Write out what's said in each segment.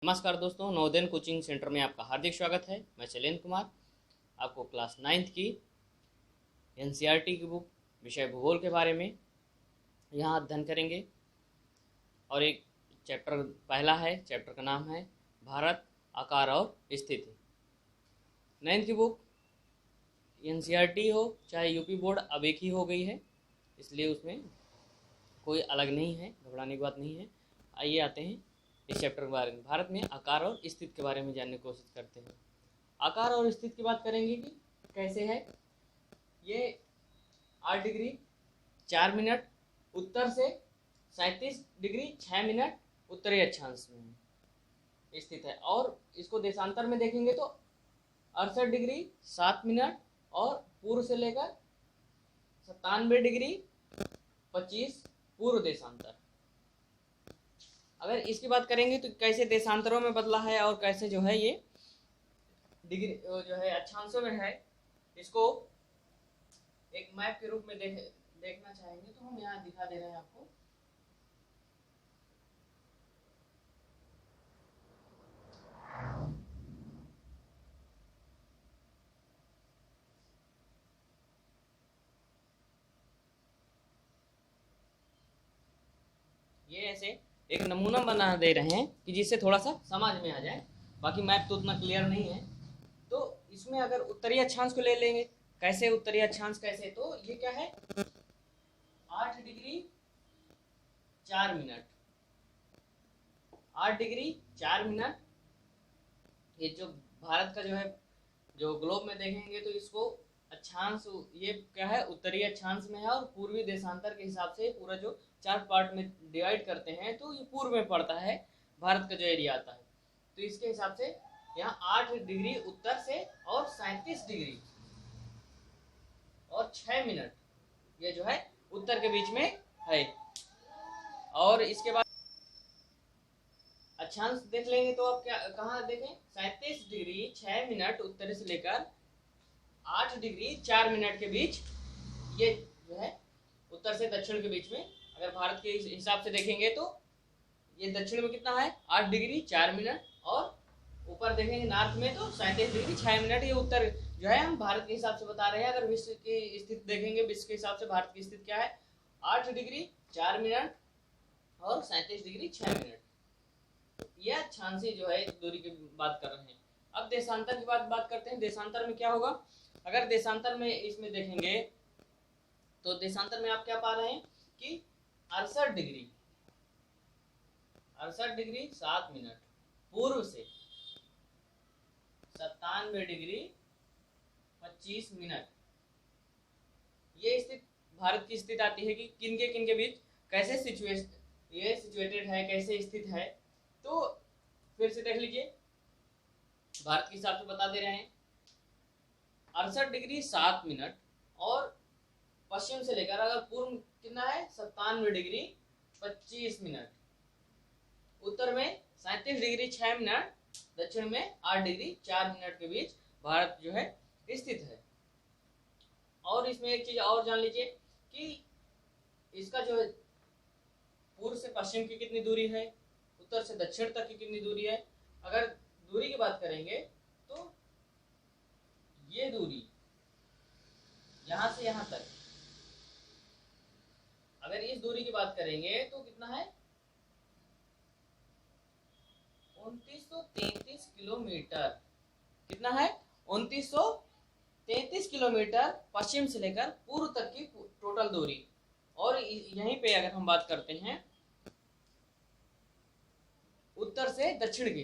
नमस्कार दोस्तों, Navodaya coaching centre में आपका हार्दिक स्वागत है। मैं शैलेंद्र कुमार आपको क्लास 9th की एनसीईआरटी की बुक विषय भूगोल के बारे में यहाँ अध्ययन करेंगे। और एक चैप्टर पहला है, चैप्टर का नाम है भारत, आकार और स्थिति। 9th की बुक एनसीईआरटी हो चाहे यूपी बोर्ड अब एक ही हो गई है, इसलिए उसमें कोई अलग नहीं है, घबराने की बात नहीं है। आइए आते हैं इस चैप्टर के बारे में। भारत में आकार और स्थिति के बारे में जानने की कोशिश करते हैं। आकार और स्थिति की बात करेंगे कि कैसे है ये। 8 डिग्री 4 मिनट उत्तर से 37 डिग्री 6 मिनट उत्तरी अक्षांश में स्थित है। और इसको देशांतर में देखेंगे तो 68 डिग्री 7 मिनट और पूर्व से लेकर 97 डिग्री 25 पूर्व देशांतर। अगर इसकी बात करेंगे तो कैसे देशांतरों में बदला है और कैसे जो है ये डिग्री जो है अक्षांशों में है, इसको एक मैप के रूप में देखना चाहेंगे तो हम यहाँ दिखा दे रहे हैं आपको। ये ऐसे एक नमूना बना दे रहे हैं कि जिससे थोड़ा सा समझ में आ जाए, बाकी मैप तो उतना क्लियर नहीं है। तो इसमें अगर उत्तरी अक्षांश को ले लेंगे, कैसे उत्तरी अक्षांश कैसे, तो ये क्या है 8 डिग्री 4 मिनट, 8 डिग्री 4 मिनट। ये जो भारत का जो है, जो ग्लोब में देखेंगे तो इसको अक्षांश ये क्या है उत्तरी अक्षांश में है, और पूर्वी देशांतर के हिसाब से पूरा जो 4 पार्ट में डिवाइड करते हैं तो ये पूर्व में पड़ता है भारत का जो एरिया आता है। तो इसके हिसाब से यहाँ 8 डिग्री उत्तर से और 37 डिग्री और 6 मिनट ये जो है उत्तर के बीच में है। और इसके बाद अक्षांश देख लेंगे तो आप क्या कहाँ देखें, 37 डिग्री 6 मिनट उत्तर से लेकर 8 डिग्री 4 मिनट के बीच, ये जो है उत्तर से दक्षिण के बीच में। अगर भारत के हिसाब से देखेंगे तो ये दक्षिण में कितना है 8 डिग्री 4 मिनट, और ऊपर देखेंगे नॉर्थ में तो 37 डिग्री 6 मिनट। ये उत्तर जो है हम भारत के हिसाब से बता रहे हैं। अगर विश्व की स्थिति देखेंगे, विश्व के हिसाब से भारत की स्थिति क्या है 8 डिग्री 4 मिनट और 37 डिग्री 6 मिनट। यह अक्षांशी जो है दूरी की बात कर रहे हैं। अब देशांतर की बात करते हैं। देशांतर में क्या होगा, अगर देशांतर में इसमें देखेंगे तो देशांतर में आप क्या पा रहे हैं कि 68 डिग्री 7 मिनट पूर्व से 97 डिग्री 25 मिनट। ये स्थिति भारत की स्थिति आती है कि किन के बीच कैसे सिचुएटेड है, कैसे स्थित है। तो फिर से देख लीजिए, भारत के हिसाब से बता दे रहे हैं 68 डिग्री 7 मिनट और पश्चिम से लेकर अगर पूर्व कितना है 97 डिग्री 25 मिनट, उत्तर में 37 डिग्री 6 मिनट, दक्षिण में 8 डिग्री 4 मिनट के बीच भारत जो है स्थित है। और इसमें एक चीज और जान लीजिए कि इसका जो है पूर्व से पश्चिम की कितनी दूरी है, उत्तर से दक्षिण तक की कितनी दूरी है। अगर दूरी की बात करेंगे तो ये दूरी यहां से यहां तक, अगर इस दूरी की बात करेंगे तो कितना है 2933 किलोमीटर। कितना है 2933 किलोमीटर पश्चिम से लेकर पूर्व तक की टोटल दूरी। और यहीं पे अगर हम बात करते हैं उत्तर से दक्षिण की,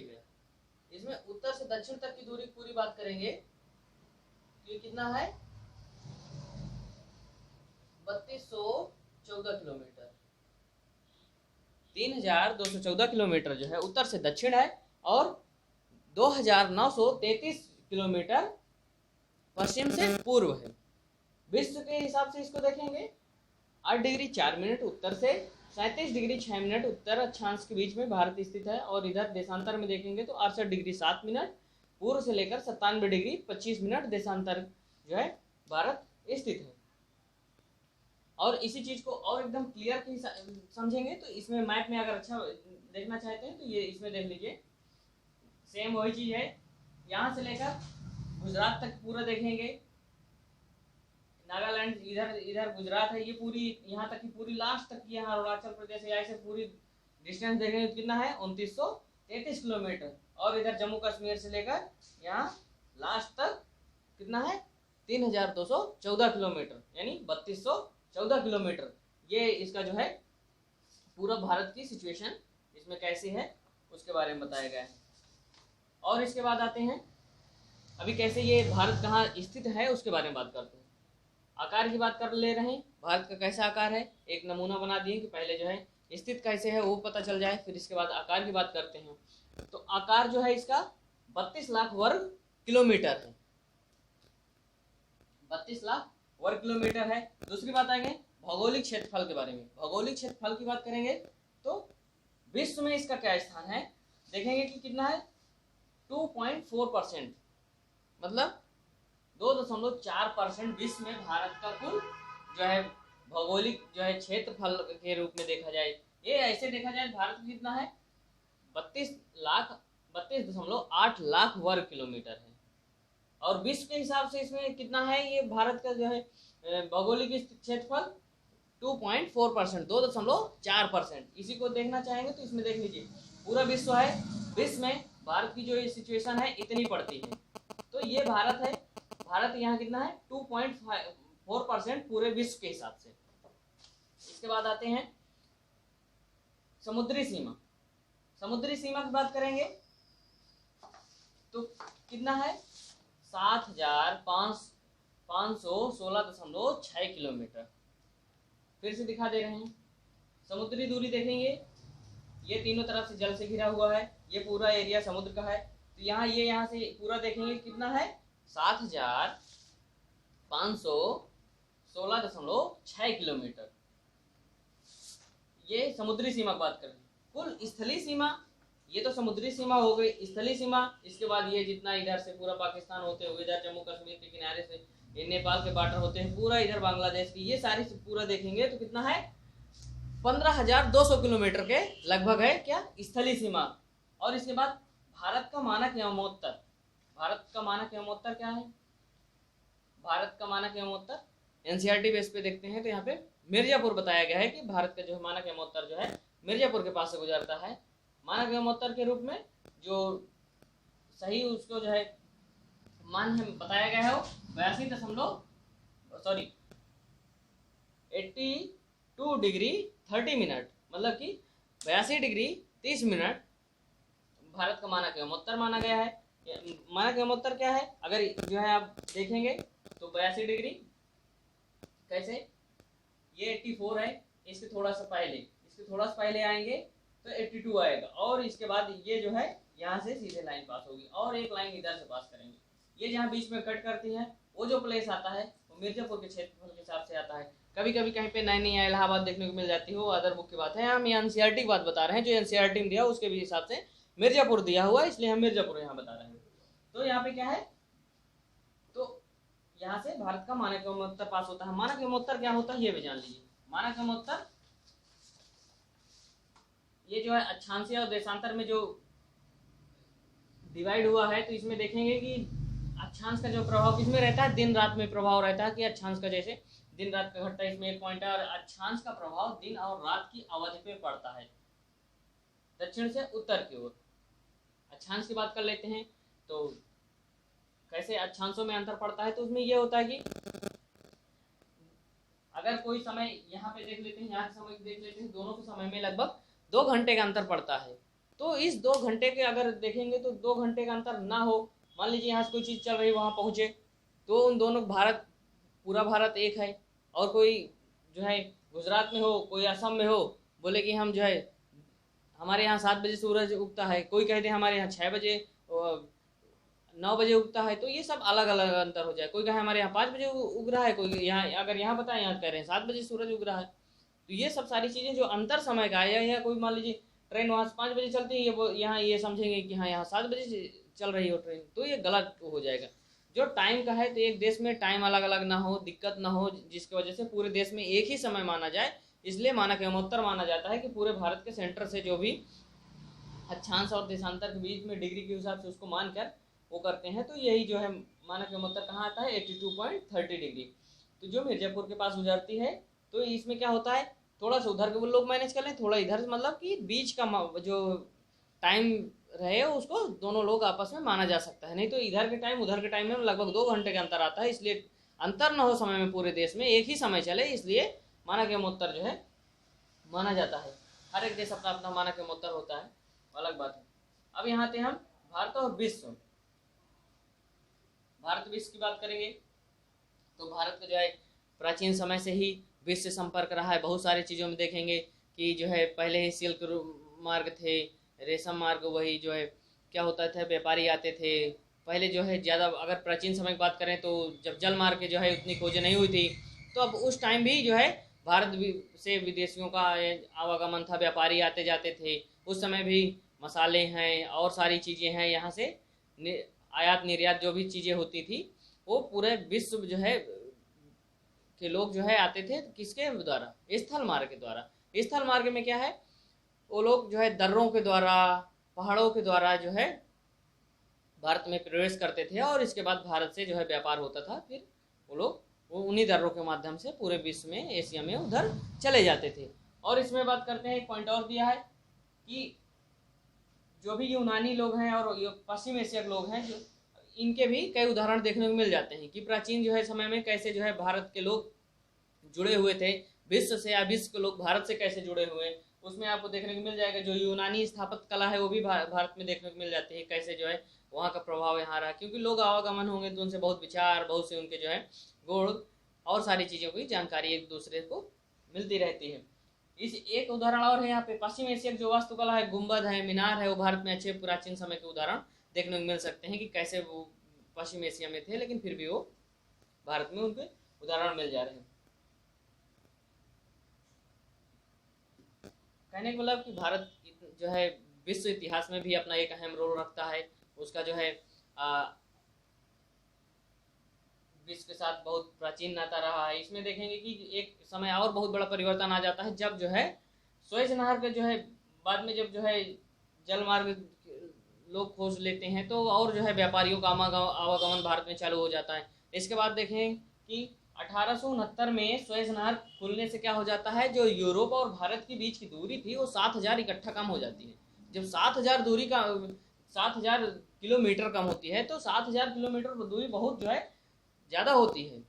इसमें उत्तर से दक्षिण तक की दूरी पूरी बात करेंगे तो ये कितना है 3214 किलोमीटर, 3214 किलोमीटर जो है उत्तर से दक्षिण है, और 2933 किलोमीटर पश्चिम से पूर्व है। विश्व के हिसाब से इसको देखेंगे 8 डिग्री 4 मिनट उत्तर से 37 डिग्री 6 मिनट उत्तर अक्षांश के बीच में भारत स्थित है। और इधर देशांतर में देखेंगे तो 68 डिग्री 7 मिनट पूर्व से लेकर 97 डिग्री 25 मिनट देशांतर जो है भारत स्थित है। और इसी चीज को और एकदम क्लियर समझेंगे तो इसमें मैप में अगर अच्छा देखना चाहते हैं तो ये इसमें देख लीजिए सेम वही चीज है, यहाँ से लेकर गुजरात तक पूरा देखेंगे, नागालैंड इधर इधर गुजरात है, ये पूरी यहाँ तक की पूरी लास्ट तक की, यहाँ अरुणाचल प्रदेश है, ऐसे पूरी डिस्टेंस देखेंगे तो कितना है 2933 किलोमीटर। और इधर जम्मू कश्मीर से लेकर यहाँ लास्ट तक कितना है 3214 किलोमीटर, यानी 3214 किलोमीटर। ये इसका जो है पूरा भारत की सिचुएशन इसमें कैसी है उसके बारे में बताया गया है। और इसके बाद आते हैं अभी कैसे ये भारत कहाँ स्थित है उसके बारे में बात करते हैं। आकार की बात कर ले रहे हैं, भारत का कैसा आकार है, एक नमूना बना दिए कि पहले जो है स्थित कैसे है वो पता चल जाए, फिर इसके बाद आकार की बात करते हैं। तो आकार जो है इसका 32 लाख वर्ग किलोमीटर है, 32 लाख वर्ग किलोमीटर है। दूसरी बात आएंगे भौगोलिक क्षेत्रफल के बारे में। भौगोलिक क्षेत्रफल की बात करेंगे तो विश्व में इसका क्या स्थान है, देखेंगे कि कितना है 2.4%, मतलब 2.4% विश्व में भारत का कुल जो है भौगोलिक जो है क्षेत्रफल के रूप में देखा जाए, ये ऐसे देखा जाए भारत कितना है 32.8 लाख वर्ग किलोमीटर है। और विश्व के हिसाब से इसमें कितना है ये भारत का जो है भौगोलिक क्षेत्रफल 2.4%, 2.4%। इसी को देखना चाहेंगे तो इसमें देख लीजिए पूरा विश्व है, विश्व में भारत की जो सिचुएशन है इतनी पड़ती है। तो ये भारत है, भारत यहाँ कितना है 2.4% पूरे विश्व के हिसाब से। इसके बाद आते हैं समुद्री सीमा। समुद्री सीमा की बात करेंगे तो कितना है 7516.6 किलोमीटर। फिर से दिखा दे रहे हैं, समुद्री दूरी देखेंगे, ये तीनों तरफ से जल से घिरा हुआ है, ये पूरा एरिया समुद्र का है। तो यहाँ ये यहाँ से पूरा देखेंगे कितना है 7516.6 किलोमीटर। ये समुद्री सीमा की बात करें। कुल स्थलीय सीमा, ये तो समुद्री सीमा हो गई, स्थलीय सीमा। इसके बाद ये जितना इधर से पूरा पाकिस्तान होते हुए इधर जम्मू कश्मीर के किनारे से ये नेपाल के बॉर्डर होते हैं, पूरा इधर बांग्लादेश की, ये सारी पूरा देखेंगे तो कितना है 15,200 किलोमीटर के लगभग है क्या स्थलीय सीमा। और इसके बाद भारत का मानक यमोत्तर। भारत का मानक यमोत्तर क्या है, भारत का मानक यमोत्तर एनसीईआरटी बेस पे देखते हैं तो यहाँ पे मिर्जापुर बताया गया है कि भारत का जो मानक यमोत्तर जो है मिर्जापुर के पास से गुजरता है। मानक यमोत्तर के रूप में जो सही उसको जो है मान बताया गया है वो 82 डिग्री 30 मिनट, मतलब कि 82 डिग्री 30 मिनट भारत का मानक यमोत्तर माना गया है। मानक यमोत्तर क्या है, अगर जो है आप देखेंगे तो 82 डिग्री कैसे, ये 84 है, इसके थोड़ा सा पहले आएंगे तो 82 आएगा। और इसके बाद ये जो है यहाँ से सीधे लाइन पास होगी और एक लाइन इधर से पास करेंगे। ये जहाँ बीच में कट करती है वो जो प्लेस आता है वो मिर्जापुर के क्षेत्रफल के हिसाब से आता है। कभी कभी कहीं पे नई नई इलाहाबाद देखने को मिल जाती है, वो अदर बुक की बात है। हम एनसीईआरटी की बात बता रहे हैं, जो एनसीईआरटी में दिया उसके भी हिसाब से मिर्जापुर दिया हुआ है, इसलिए हम मिर्जापुर यहाँ बता रहे हैं। तो यहाँ पे क्या है, तो यहाँ से भारत का मानक यमोत्तर पास होता है। मानक यमोत्तर क्या होता है ये भी जान लीजिए। मानक यमोत्तर ये जो है अक्षांशीय और देशांतर में जो डिवाइड हुआ है, तो इसमें देखेंगे कि अक्षांश का जो प्रभाव इसमें रहता है दिन रात में प्रभाव रहता है कि अक्षांश का जैसे दिन रात का घटता है, इसमें एक पॉइंट है। और अक्षांश का प्रभाव दिन और रात की अवधि पे पड़ता है दक्षिण से उत्तर की ओर। अक्षांश की बात कर लेते हैं तो कैसे अक्षांशों में अंतर पड़ता है, तो उसमें ये होता है कि अगर कोई समय यहाँ पे देख लेते हैं, यहाँ समय देख लेते हैं, दोनों के समय में लगभग 2 घंटे का अंतर पड़ता है। तो इस 2 घंटे के अगर देखेंगे तो 2 घंटे का अंतर ना हो, मान लीजिए यहाँ से कोई चीज़ चल रही वहाँ पहुँचे, तो उन दोनों पूरा भारत एक है। और कोई जो है गुजरात में हो, कोई असम में हो, बोले कि हम जो है हमारे यहाँ 7 बजे सूरज उगता है, कोई कहते हैं हमारे यहाँ 6 बजे 9 बजे उगता है, तो ये सब अलग अलग अंतर हो जाए। कोई कहे हमारे यहाँ 5 बजे उग रहा है, कोई यहाँ अगर यहाँ बताए यहाँ कह रहे हैं 7 बजे सूरज उग रहा है। तो ये सब सारी चीज़ें जो अंतर समय का है, या कोई मान लीजिए ट्रेन वहाँ से 5 बजे चलती है, ये यहाँ ये समझेंगे कि हाँ यहाँ 7 बजे चल रही हो ट्रेन, तो ये गलत हो जाएगा। जो टाइम का है तो एक देश में टाइम अलग अलग ना हो, दिक्कत ना हो, जिसकी वजह से पूरे देश में एक ही समय माना जाए, इसलिए मानक यमोत्तर माना जाता है कि पूरे भारत के सेंटर से जो भी अक्षांश और देशांतर के बीच में डिग्री के हिसाब से उसको मानकर वो करते हैं। तो यही जो है मानक एवं उत्तर कहाँ आता है 82.30 डिग्री। तो जो मिर्जापुर के पास गुजरती है तो इसमें क्या होता है, थोड़ा सा उधर के वो लोग मैनेज कर लें, थोड़ा इधर, मतलब कि बीच का जो टाइम रहे उसको दोनों लोग आपस में माना जा सकता है। नहीं तो इधर के टाइम उधर के टाइम में लगभग 2 घंटे का अंतर आता है, इसलिए अंतर न हो समय में, पूरे देश में एक ही समय चले, इसलिए मानक एवं उत्तर जो है माना जाता है। हर एक देश अपना अपना मानक एवं उत्तर होता है, अलग बात है। अब यहाँ थे हम भारत और विश्व। भारत विश्व की बात करेंगे तो भारत का जो है प्राचीन समय से ही विश्व से संपर्क रहा है। बहुत सारी चीज़ों में देखेंगे कि जो है पहले ही सिल्क मार्ग थे, रेशम मार्ग, वही जो है क्या होता था, व्यापारी आते थे पहले जो है ज़्यादा। अगर प्राचीन समय की बात करें तो जब जल मार्ग के जो है उतनी खोजें नहीं हुई थी, तो अब उस टाइम भी जो है भारत से विदेशियों का आवागमन था, व्यापारी आते जाते थे। उस समय भी मसाले हैं और सारी चीज़ें हैं, यहाँ से आयात निर्यात जो भी चीज़ें होती थी वो पूरे विश्व जो है के लोग जो है आते थे, किसके द्वारा, स्थल मार्ग के द्वारा। स्थल मार्ग में क्या है, वो लोग जो है दर्रों के द्वारा, पहाड़ों के द्वारा जो है भारत में प्रवेश करते थे, और इसके बाद भारत से जो है व्यापार होता था। फिर वो लोग वो उन्हीं दर्रों के माध्यम से पूरे विश्व में, एशिया में उधर चले जाते थे। और इसमें बात करते हैं, एक पॉइंट और दिया है कि जो भी यूनानी लोग हैं और पश्चिम एशिया के लोग हैं, जो इनके भी कई उदाहरण देखने को मिल जाते हैं कि प्राचीन जो है समय में कैसे जो है भारत के लोग जुड़े हुए थे विश्व से, या विश्व के लोग भारत से कैसे जुड़े हुए। उसमें आपको देखने को मिल जाएगा जो यूनानी स्थापत्य कला है वो भी भारत में देखने को मिल जाती है, कैसे जो है वहाँ का प्रभाव यहाँ रहा, क्योंकि लोग आवागमन होंगे तो उनसे बहुत विचार, बहुत से उनके जो है गुण और सारी चीज़ों की जानकारी एक दूसरे को मिलती रहती है। इस एक उदाहरण और है यहाँ पे, पश्चिम एशिया की जो वास्तुकला है, गुंबद है, मीनार है, वो भारत में अच्छे प्राचीन समय के उदाहरण देखने को मिल सकते हैं कि कैसे वो पश्चिम एशिया में थे लेकिन फिर भी वो भारत में उनके उदाहरण मिल जा रहे हैं। कहने का मतलब कि भारत जो है विश्व इतिहास में भी अपना एक अहम रोल रखता है। उसका जो है विश्व के साथ बहुत प्राचीन नाता रहा है। इसमें देखेंगे कि एक समय और बहुत बड़ा परिवर्तन आ जाता है जब जो है सुएज नहर के जो है बाद में जब जो है जल मार्ग लोग खोज लेते हैं तो और जो है व्यापारियों का आवागमन भारत में चालू हो जाता है। इसके बाद देखें कि 1869 में सुएज नहर खुलने से क्या हो जाता है, जो यूरोप और भारत के बीच की दूरी थी वो 7000 इकट्ठा कम हो जाती है। जब 7000 दूरी का 7000 किलोमीटर कम होती है तो 7000 किलोमीटर दूरी बहुत जो है ज़्यादा होती है।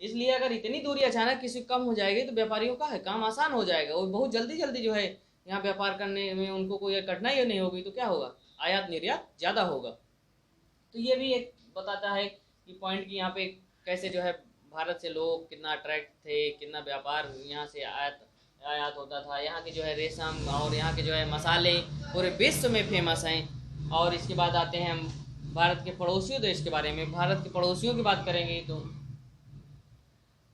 इसलिए अगर इतनी दूरी अचानक किसी कम हो जाएगी तो व्यापारियों का है काम आसान हो जाएगा, वो बहुत जल्दी जल्दी जो है यहाँ व्यापार करने में उनको कोई कठिनाई नहीं होगी, तो क्या होगा, आयात निर्यात ज़्यादा होगा। तो ये भी एक बताता है कि पॉइंट कि यहाँ पे कैसे जो है भारत से लोग कितना अट्रैक्ट थे, कितना व्यापार यहाँ से आयात होता था। यहाँ के जो है रेशम और यहाँ के जो है मसाले पूरे विश्व में फेमस हैं। और इसके बाद आते हैं हम भारत के पड़ोसियों देश के बारे में। भारत के पड़ोसियों की बात करेंगे तो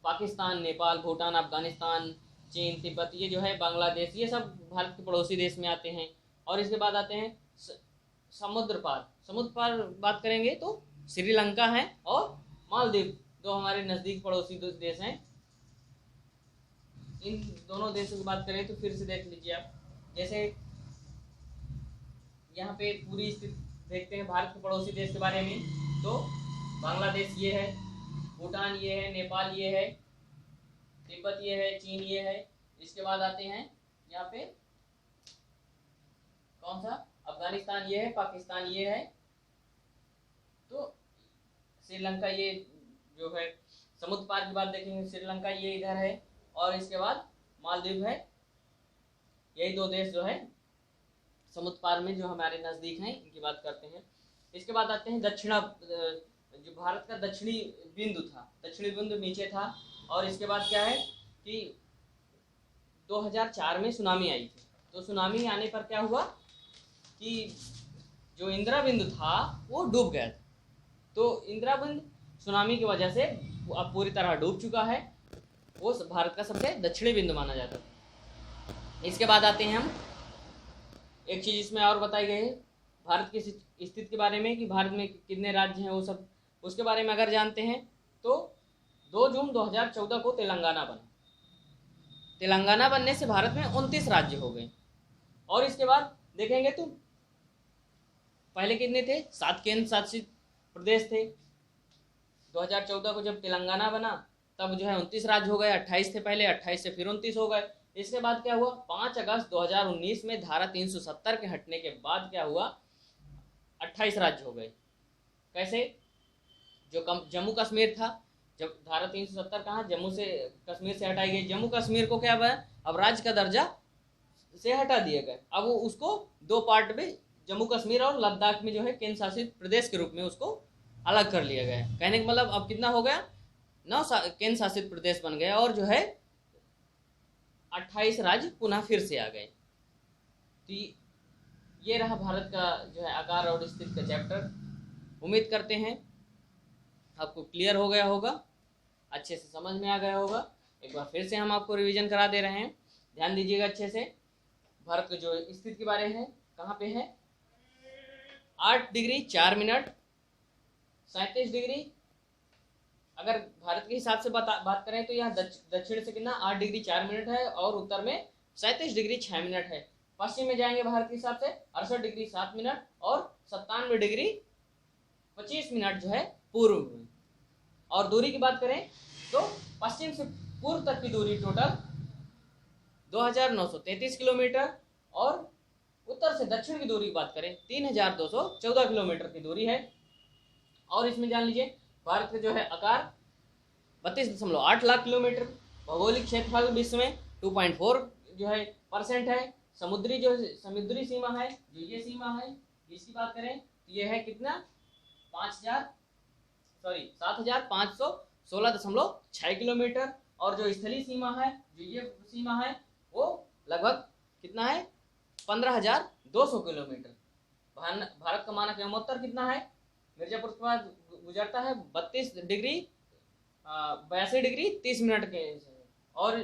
पाकिस्तान, नेपाल, भूटान, अफगानिस्तान, चीन, तिब्बत, ये जो है बांग्लादेश, ये सब भारत के पड़ोसी देश में आते हैं। और इसके बाद आते हैं समुद्र पार बात करेंगे तो श्रीलंका है और मालदीव, जो हमारे नज़दीक पड़ोसी देश हैं। इन दोनों देशों की बात करें तो फिर से देख लीजिए आप, जैसे यहाँ पे पूरी स्थिति देखते हैं भारत के पड़ोसी देश के बारे में, तो बांग्लादेश ये है, भूटान ये है, नेपाल ये है, तिब्बत ये है, चीन ये है। इसके बाद आते हैं यहाँ पे कौन सा, अफगानिस्तान ये है, पाकिस्तान ये है, तो श्रीलंका ये जो है समुद्र पार की बात देखेंगे, श्रीलंका ये इधर है, और इसके बाद मालदीव है। यही दो देश जो है समुद्र पार में जो हमारे नज़दीक हैं, इनकी बात करते हैं। इसके बाद आते हैं जो भारत का दक्षिणी बिंदु था, दक्षिणी बिंदु नीचे था। और इसके बाद क्या है कि 2004 में सुनामी आई थी, तो सुनामी आने पर क्या हुआ कि जो इंदिरा बिंदु था वो डूब गया था। तो इंदिरा बिंदु सुनामी की वजह से अब पूरी तरह डूब चुका है, वो भारत का सबसे दक्षिणी बिंदु माना जाता है। इसके बाद आते हैं हम, एक चीज़ इसमें और बताई गई है भारत की स्थिति के बारे में कि भारत में कितने राज्य हैं, वो सब उसके बारे में अगर जानते हैं तो 2 जून 2014 को तेलंगाना बना। तेलंगाना बनने से भारत में 29 राज्य हो गए। और इसके बाद देखेंगे तो पहले कितने थे, 7 केंद्र शासित प्रदेश थे। 2014 को जब तेलंगाना बना तब जो है 29 राज्य हो गए, 28 थे पहले, 28 से फिर 29 हो गए। इसके बाद क्या हुआ, 5 अगस्त 2019 में धारा 370 के हटने के बाद क्या हुआ, 28 राज्य हो गए। कैसे, जो जम्मू कश्मीर था, जब धारा 370 कहाँ जम्मू से कश्मीर से हटाई गई, जम्मू कश्मीर को क्या हुआ, अब राज्य का दर्जा से हटा दिया गया। अब वो उसको 2 पार्ट में, जम्मू कश्मीर और लद्दाख में जो है केंद्र शासित प्रदेश के रूप में उसको अलग कर लिया गया। कहने का मतलब अब कितना हो गया, 9 केंद्र शासित प्रदेश बन गए और जो है 28 राज्य पुनः फिर से आ गए। तो ये रहा भारत का जो है आकार और स्थिति का चैप्टर। उम्मीद करते हैं आपको क्लियर हो गया होगा, अच्छे से समझ में आ गया होगा। एक बार फिर से हम आपको रिवीजन करा दे रहे हैं, ध्यान दीजिएगा अच्छे से। भारत के जो स्थिति के बारे में कहाँ पे है, 8 डिग्री 4 मिनट 37 डिग्री। अगर भारत के हिसाब से बात करें तो यहाँ दक्षिण से कितना 8 डिग्री 4 मिनट है और उत्तर में 37 डिग्री 6 मिनट है। पश्चिम में जाएंगे भारत के हिसाब से 68 डिग्री 7 मिनट और 97 डिग्री 25 मिनट जो है पूर्व में। और दूरी की बात करें तो पश्चिम से पूर्व तक की दूरी टोटल 2933 किलोमीटर और उत्तर से दक्षिण की दूरी की बात करें 3214 किलोमीटर की दूरी है। और इसमें जान लीजिए भारत का जो है आकार 32.8 लाख किलोमीटर, भौगोलिक क्षेत्रफल विश्व में 2.4 जो है % है। समुद्री सीमा है, जो ये सीमा है इसकी बात करें तो ये है कितना 7516.6 किलोमीटर। और जो स्थलीय सीमा है, जो ये सीमा है वो लगभग कितना है 15,200 किलोमीटर। भारत का मानक यमोत्तर कितना है, मिर्जापुर के बाद गुजरता है 32 डिग्री 82 डिग्री 30 मिनट के। और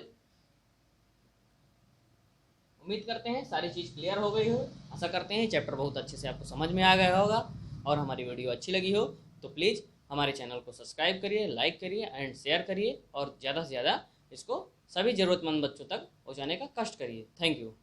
उम्मीद करते हैं सारी चीज़ क्लियर हो गई हो। आशा करते हैं चैप्टर बहुत अच्छे से आपको समझ में आ गया होगा और हमारी वीडियो अच्छी लगी हो तो प्लीज़ हमारे चैनल को सब्सक्राइब करिए, लाइक करिए एंड शेयर करिए और ज़्यादा से ज़्यादा इसको सभी ज़रूरतमंद बच्चों तक पहुँचाने का कष्ट करिए। Thank you.